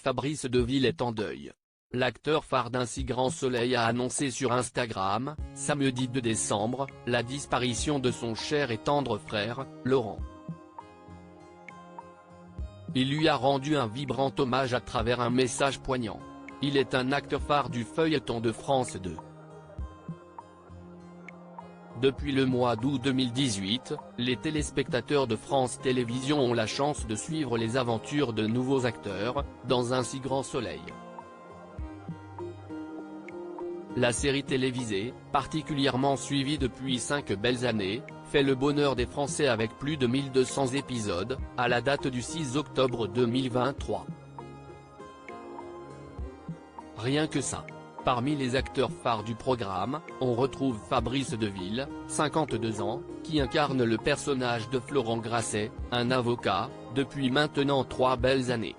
Fabrice Deville est en deuil. L'acteur phare d'Un si grand soleil a annoncé sur Instagram, samedi 2 décembre, la disparition de son cher et tendre frère, Laurent. Il lui a rendu un vibrant hommage à travers un message poignant. Il est un acteur phare du feuilleton de France 2. Depuis le mois d'août 2018, les téléspectateurs de France Télévisions ont la chance de suivre les aventures de nouveaux acteurs, dans Un si grand soleil. La série télévisée, particulièrement suivie depuis 5 belles années, fait le bonheur des Français avec plus de 1200 épisodes, à la date du 6 octobre 2023. Rien que ça. Parmi les acteurs phares du programme, on retrouve Fabrice Deville, 52 ans, qui incarne le personnage de Florent Grasset, un avocat, depuis maintenant 3 belles années.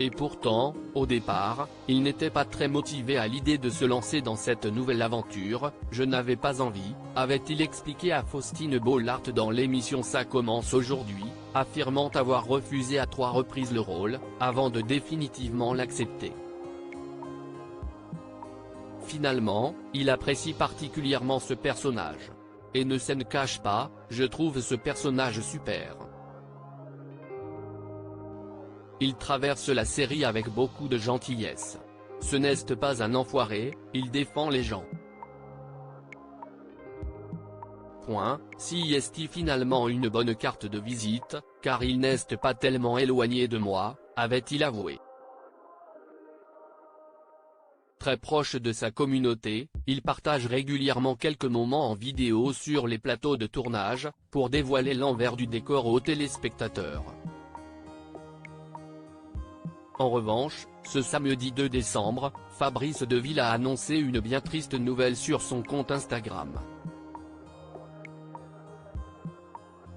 Et pourtant, au départ, il n'était pas très motivé à l'idée de se lancer dans cette nouvelle aventure. « Je n'avais pas envie », avait-il expliqué à Faustine Bollard dans l'émission Ça commence aujourd'hui, affirmant avoir refusé à 3 reprises le rôle, avant de définitivement l'accepter. Finalement, il apprécie particulièrement ce personnage. Et ne s'en cache pas, « Je trouve ce personnage super. Il traverse la série avec beaucoup de gentillesse. Ce n'est pas un enfoiré, il défend les gens. Si est finalement une bonne carte de visite, car il n'est pas tellement éloigné de moi, avait-il avoué. Très proche de sa communauté, il partage régulièrement quelques moments en vidéo sur les plateaux de tournage, pour dévoiler l'envers du décor aux téléspectateurs. En revanche, ce samedi 2 décembre, Fabrice Deville a annoncé une bien triste nouvelle sur son compte Instagram.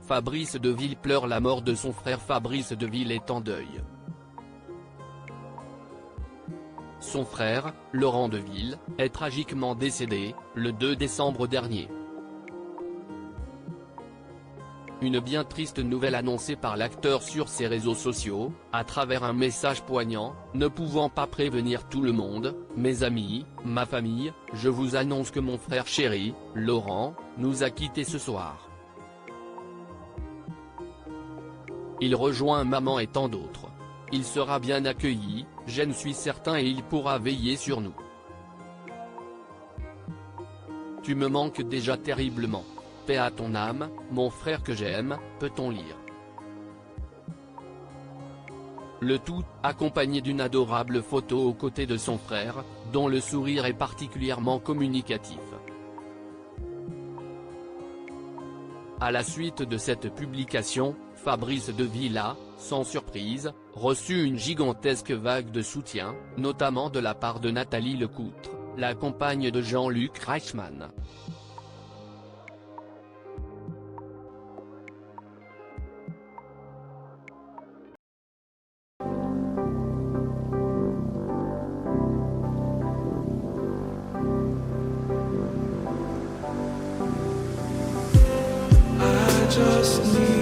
Fabrice Deville pleure la mort de son frère. Fabrice Deville est en deuil. Son frère, Laurent Deville, est tragiquement décédé, le 2 décembre dernier. Une bien triste nouvelle annoncée par l'acteur sur ses réseaux sociaux, à travers un message poignant, ne pouvant pas prévenir tout le monde, « Mes amis, ma famille, je vous annonce que mon frère chéri, Laurent, nous a quittés ce soir. Il rejoint maman et tant d'autres. Il sera bien accueilli, j'en suis certain, et il pourra veiller sur nous. Tu me manques déjà terriblement. Paix à ton âme, mon frère que j'aime », peut-on lire. Le tout, accompagné d'une adorable photo aux côtés de son frère, dont le sourire est particulièrement communicatif. À la suite de cette publication, Fabrice Deville a, sans surprise, reçu une gigantesque vague de soutien, notamment de la part de Nathalie Lecoutre, la compagne de Jean-Luc Reichmann. Just need